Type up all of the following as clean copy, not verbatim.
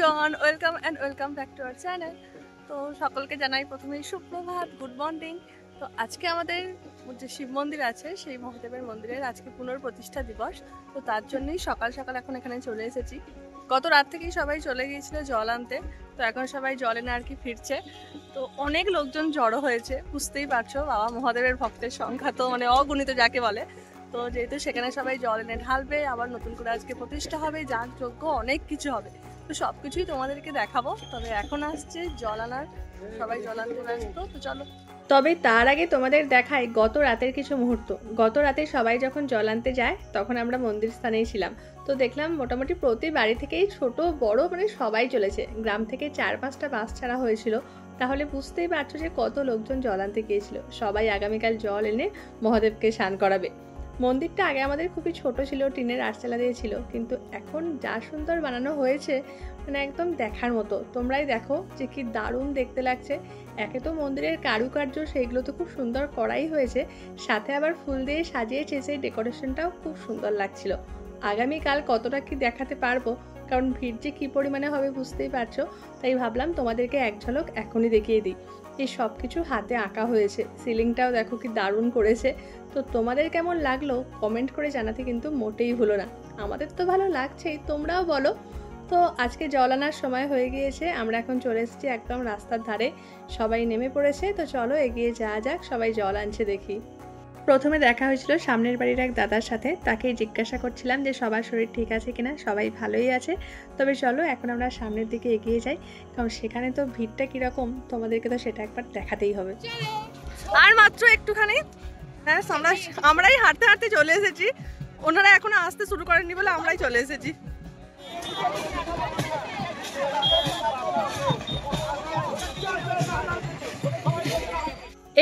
Everyone, welcome and welcome back to our channel. তো সকলকে জানাই প্রথমেই সুপ্রভাত, গুড মর্নিং। তো আজকে আমাদের যে শিব মন্দির আছে সেই মহাদেবের মন্দিরের আজকে পুনঃপ্রতিষ্ঠা দিবস। তো তার জন্যই সকাল সকাল এখন এখানে চলে এসেছি। গত রাত থেকেই সবাই চলে গিয়েছিল জল আনতে, তো এখন সবাই জল এনে আর কি ফিরছে। তো অনেক লোকজন জড়ো হয়েছে, বুঝতেই পারছো বাবা মহাদেবের ভক্তের সংখ্যা তো মানে অগণিত যাকে বলে। তো যেহেতু সেখানে সবাই জল এনে ঢালবে, আবার নতুন করে আজকে প্রতিষ্ঠা হবে, যাগযজ্ঞ অনেক কিছু হবে, তো সব কিছুই তোমাদেরকে দেখাবো। তবে এখন আসছে জল আনার, সবাই জল আনতে ব্যস্ত, তো চলো। তবে তার আগে তোমাদের দেখায় গত রাতের কিছু মুহূর্ত। গত রাতে সবাই যখন জল আনতে যায় তখন আমরা মন্দির স্থানেই ছিলাম। তো দেখলাম মোটামুটি প্রতি বাড়ি থেকেই ছোট বড় মানে সবাই চলেছে। গ্রাম থেকে 4-5টা বাস ছাড়া হয়েছিল, তাহলে বুঝতেই পারছো যে কত লোকজন জল আনতে গিয়েছিল। সবাই আগামীকাল জল এনে মহাদেবকে স্নান করাবে। মন্দিরটা আগে আমাদের খুবই ছোট ছিল, টিনের আটচালা দিয়ে ছিল, কিন্তু এখন যা সুন্দর বানানো হয়েছে মানে একদম দেখার মতো। তোমরাই দেখো যে কি দারুণ দেখতে লাগছে। একে তো মন্দিরের কারুকার্য সেইগুলো তো খুব সুন্দর করাই হয়েছে, সাথে আবার ফুল দিয়ে সাজিয়েছে, সেই ডেকোরেশনটাও খুব সুন্দর লাগছিল। আগামীকাল কতটা কি দেখাতে পারবো, কারণ ভিড় যে কী পরিমাণে হবে বুঝতেই পারছো, তাই ভাবলাম তোমাদেরকে এক ঝলক এখনই দেখিয়ে দিই। এই সব কিছু হাতে আঁকা হয়েছে, সিলিংটাও দেখো কি দারুণ করেছে। তো তোমাদের কেমন লাগলো কমেন্ট করে জানাতে কিন্তু মোটেই ভুলো না। আমাদের তো ভালো লাগছেই, তোমরাও বলো। তো আজকে জল আনার সময় হয়ে গিয়েছে, আমরা এখন চলে এসেছি একদম রাস্তার ধারে, সবাই নেমে পড়েছে। তো চলো এগিয়ে যাওয়া যাক, সবাই জল আনছে দেখি। প্রথমে দেখা হয়েছিল সামনের বাড়ির এক দাদার সাথে, তাকেই জিজ্ঞাসা করছিলাম যে সবার শরীর ঠিক আছে কিনা, সবাই ভালোই আছে। তবে চলো এখন আমরা সামনের দিকে এগিয়ে যাই, কারণ সেখানে তো ভিড়টা কীরকম তোমাদেরকে তো সেটা একবার দেখাতেই হবে। আর মাত্র একটুখানি, হ্যাঁ আমরাই হাঁটতে হাঁটতে চলে এসেছি, ওনারা এখনো আসতে শুরু করেননি বলে আমরাই চলে এসেছি।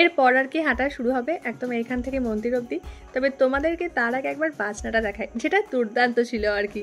এরপর আর কি হাঁটা শুরু হবে একদম এখান থেকে মন্দির অবধি। তবে তোমাদেরকে তার আগে একবার বাজনাটা দেখাই, যেটা দুর্দান্ত ছিল আর কি।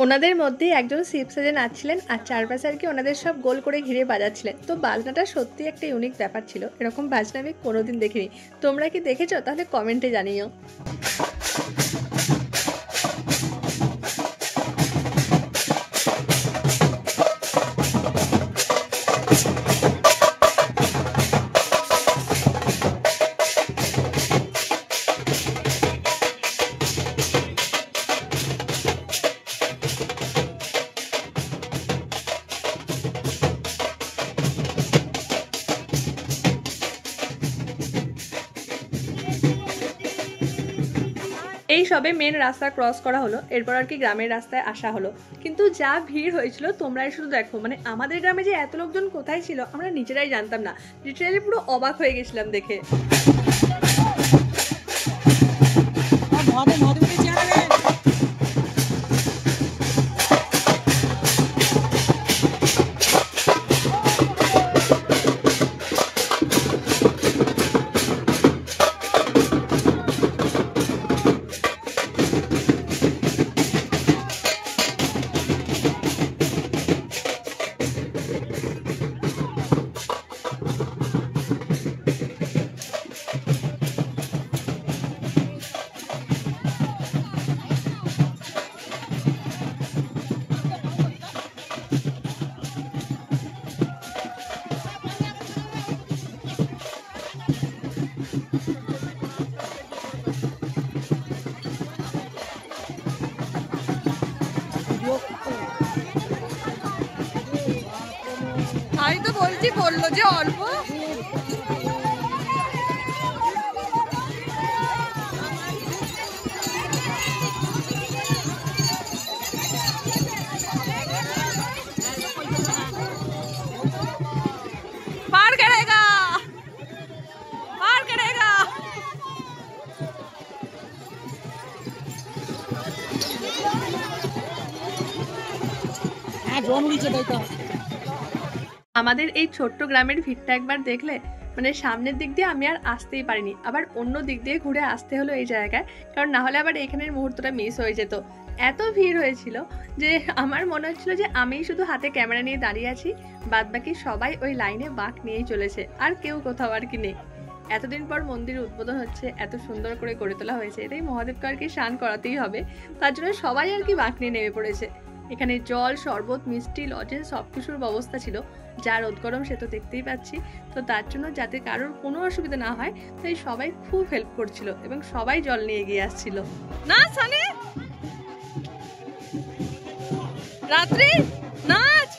ওনাদের মধ্যে একজন শিব সেজে নাচছিলেন, আর চারপাশে আর কি ওনাদের সব গোল করে ঘিরে বাজাচ্ছিলেন। তো বাজনাটা সত্যি একটা ইউনিক ব্যাপার ছিল, এরকম বাজনা আমি কোনোদিন দেখিনি। তোমরা কি দেখেছো? তাহলে কমেন্টে জানিও। এই সবে মেন রাস্তা ক্রস করা হলো, এরপর আর কি গ্রামের রাস্তায় আসা হলো। কিন্তু যা ভিড় হয়েছিল তোমরাই শুধু দেখো, মানে আমাদের গ্রামে যে এত লোকজন কোথায় ছিল আমরা নিজেরাই জানতাম না, লিটারালি পুরো অবাক হয়ে গেছিলাম দেখে। আমি তো বলছি, বললো যে অল্প। पार करेगा, पार करेगा। আমাদের এই ছোট্ট গ্রামের ভিড়টা একবার দেখলে মানে সামনের দিক দিয়ে আমি আর আসতেই পারিনি, আবার অন্য দিক দিয়ে ঘুরে আসতে হলো এই জায়গায়, কারণ না হলে আবার এখানের মুহূর্তটা মিস হয়ে যেত। এত ভিড় হয়েছিল যে আমার মনে হচ্ছিল যে আমিই শুধু হাতে ক্যামেরা নিয়ে দাঁড়িয়ে আছি, বাদ বাকি সবাই ওই লাইনে বাঁক নিয়েই চলেছে, আর কেউ কোথাও আর কি নেই। এতদিন পর মন্দির উদ্বোধন হচ্ছে, এত সুন্দর করে গড়ে তোলা হয়েছে, এটাই মহাদেবকে আর কি স্নান করাতেই হবে, তার জন্য সবাই আর কি বাঁক নিয়ে নেমে পড়েছে। এখানে জল, শরবত, মিষ্টি, লজেন্স সব কিছুর ব্যবস্থা ছিল। যা রোদ গরম সে তো দেখতেই পাচ্ছি, তো তার জন্য যাতে কারোর কোনো অসুবিধা না হয় তাই সবাই খুব হেল্প করছিল এবং সবাই জল নিয়ে এগিয়ে আসছিল। না সানে রাত্রি নাচ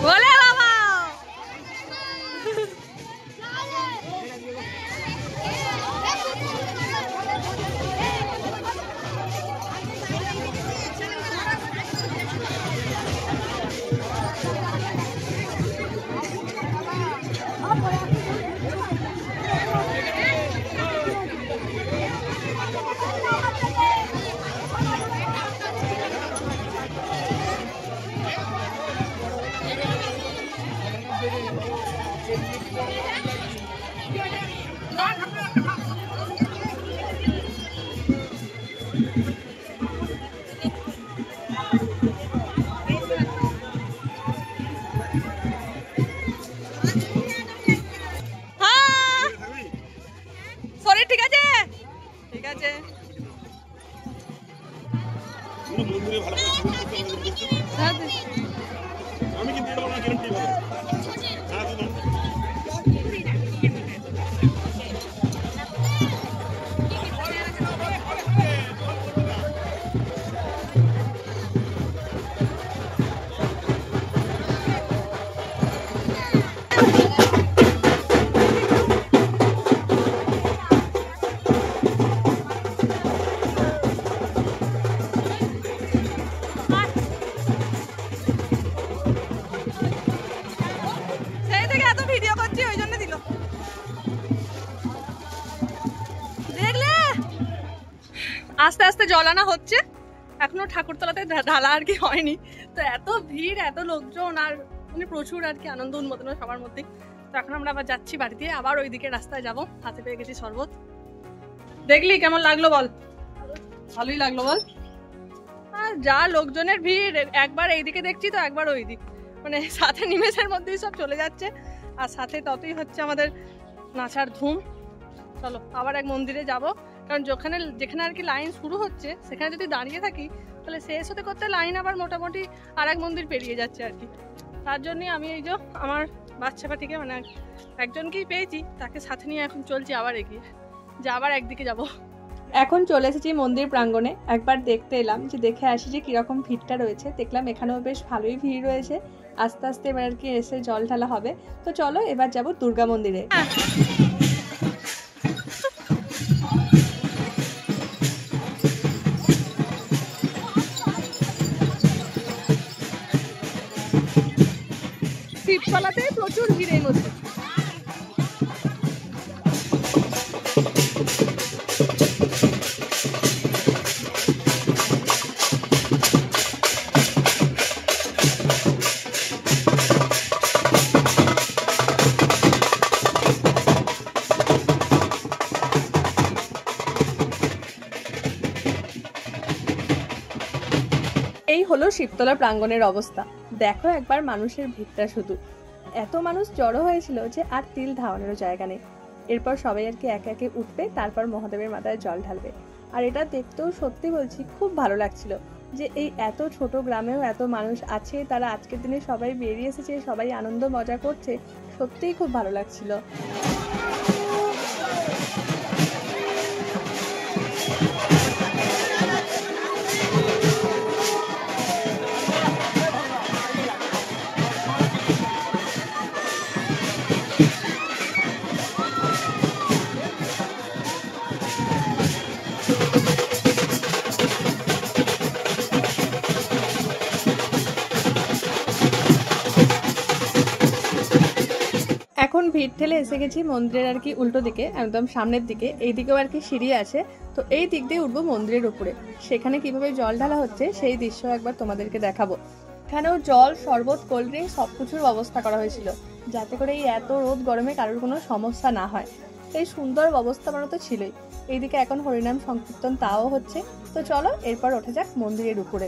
বলে বাবা শরীর ঠিক আছে? ঠিক আছে। আমি কিন্তু এটা বলা গ্যারান্টি হবে। সেই থেকে এত ভিডিও করছি ওই জন্য দিল। দেখলে আস্তে আস্তে জল আনা হচ্ছে, এখনো ঠাকুরতলাতে ঢালা আর কি হয়নি। তো এত ভিড়, এত লোকজন, আর মানে প্রচুর আর কি আনন্দ উন্মোদনা সবার মধ্যে। তো এখন আমরা আবার যাচ্ছি বাড়ি দিয়ে, আবার ওইদিকে রাস্তায় যাব। হাতে পেয়ে গেছি শরবত। দেখলি কেমন লাগলো বল? ভালোই লাগলো বল। আর যা লোকজনের ভিড়, একবার এইদিকে দেখছি তো একবার ওই দিক, মানে সাথে নিমেষের মধ্যেই সব চলে যাচ্ছে, আর সাথে ততই হচ্ছে আমাদের নাচার ধুম। চলো আবার এক মন্দিরে যাব, কারণ যেখানে আর কি লাইন শুরু হচ্ছে সেখানে যদি দাঁড়িয়ে থাকি তাহলে শেষ হতে করতে লাইন আবার মোটামুটি আর এক মন্দির পেরিয়ে যাচ্ছে আর কি। তার জন্যই আমি এই যে আমার বাচ্চা পাটিকে মানে একজনকেই পেয়েছি, তাকে সাথে নিয়ে এখন চলছি আবার এগিয়ে, যে আবার একদিকে যাব। এখন চলে এসেছি মন্দির প্রাঙ্গণে, একবার দেখতে এলাম যে দেখে আসি যে কিরকম ভিড়টা রয়েছে। দেখলাম এখানেও বেশ ভালোই ভিড় রয়েছে, আস্তে আস্তে এবার আর কি এসে জল ঢালা হবে। তো চলো এবার যাব দুর্গা মন্দিরে। শিবতলাতে প্রচুর ভিড় এই মধ্যে। এই হলো শিবতলা প্রাঙ্গণের অবস্থা। দেখো একবার মানুষের ভিড়টা, শুধু এত মানুষ জড়ো হয়েছিল যে আর তিল ধাওয়ানোর জায়গা নেই। এরপর সবাই আর কি একে একে উঠবে, তারপর মহাদেবের মাথায় জল ঢালবে। আর এটা দেখতেও সত্যি বলছি খুব ভালো লাগছিল যে এই এত ছোট গ্রামেও এত মানুষ আছে, তারা আজকের দিনে সবাই বেরিয়ে এসেছে, সবাই আনন্দ মজা করছে, সত্যিই খুব ভালো লাগছিল। এখন ভিড় ঠেলে এসে গেছি মন্দিরের আর কি উল্টো দিকে, একদম সামনের দিকে। এই দিকেও আর কি সিঁড়ি আছে, তো এই দিক দিয়ে উঠবো মন্দিরের উপরে। সেখানে কিভাবে জল ঢালা হচ্ছে সেই দৃশ্য একবার তোমাদেরকে দেখাবো। এখানেও জল, শরবত, কোল্ড ড্রিঙ্ক সবকিছুর ব্যবস্থা করা হয়েছিল, যাতে করে এই এত রোদ গরমে কারোর কোনো সমস্যা না হয়। এই সুন্দর ব্যবস্থাপনা তো ছিলই। এইদিকে এখন হরিনাম সংকীর্তন তাও হচ্ছে। তো চলো এরপর ওঠা যাক মন্দিরের উপরে।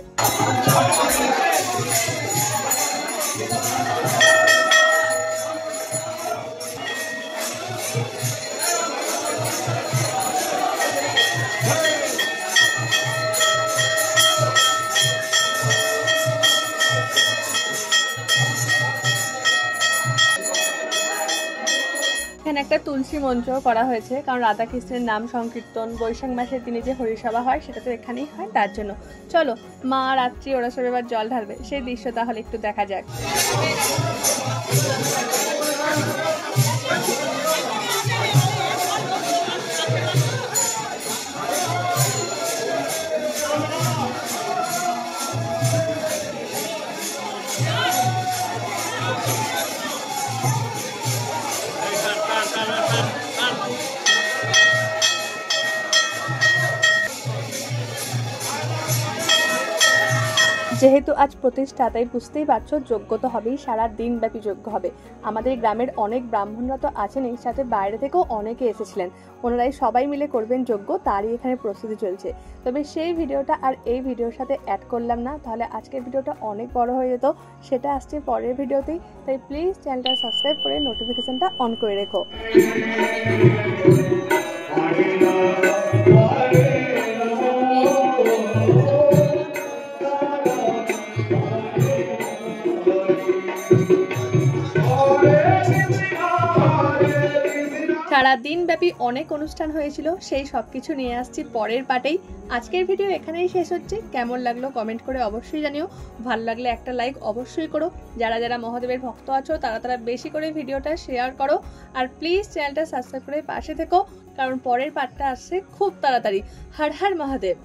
এখানে একটা তুলসী মঞ্চ করা হয়েছে, কারণ রাধা কৃষ্ণের নাম সংকীর্তন বৈশাখ মাসের দিনে যে হরিসভা হয় সেটা তো এখানেই হয়, তার জন্য। চলো মা রাত্রি ওরা সব এবার জল ঢালবে, সেই দৃশ্য তাহলে একটু দেখা যাক। যেহেতু আজ প্রতিষ্ঠা, তাই বুঝতেই পারছো যজ্ঞ তো হবেই, সারা দিন ব্যাপী যজ্ঞ হবে। আমাদের গ্রামের অনেক ব্রাহ্মণরা তো আছেনই, সাথে বাইরে থেকেও অনেকে এসেছিলেন, ওনারাই সবাই মিলে করবেন যজ্ঞ, তারই এখানে প্রস্তুতি চলছে। তবে সেই ভিডিওটা আর এই ভিডিওর সাথে অ্যাড করলাম না, তাহলে আজকের ভিডিওটা অনেক বড় হয়ে যেত। সেটা আসছে পরের ভিডিওতেই, তাই প্লিজ চ্যানেলটা সাবস্ক্রাইব করে নোটিফিকেশনটা অন করে রেখো। সারা দিন ব্যাপী অনেক অনুষ্ঠান হয়েছিল, সেই সবকিছু নিয়ে আসছি পরের পার্টেই। আজকের ভিডিও এখানেই শেষ হচ্ছে। কেমন লাগলো কমেন্ট করে অবশ্যই জানিও, ভালো লাগলে একটা লাইক অবশ্যই করো। যারা যারা মহাদেবের ভক্ত আছো তারা বেশি করে ভিডিওটা শেয়ার করো, আর প্লিজ চ্যানেলটা সাবস্ক্রাইব করে পাশে থেকো, কারণ পরের পার্টটা আসছে খুব তাড়াতাড়ি। হর হর মহাদেব।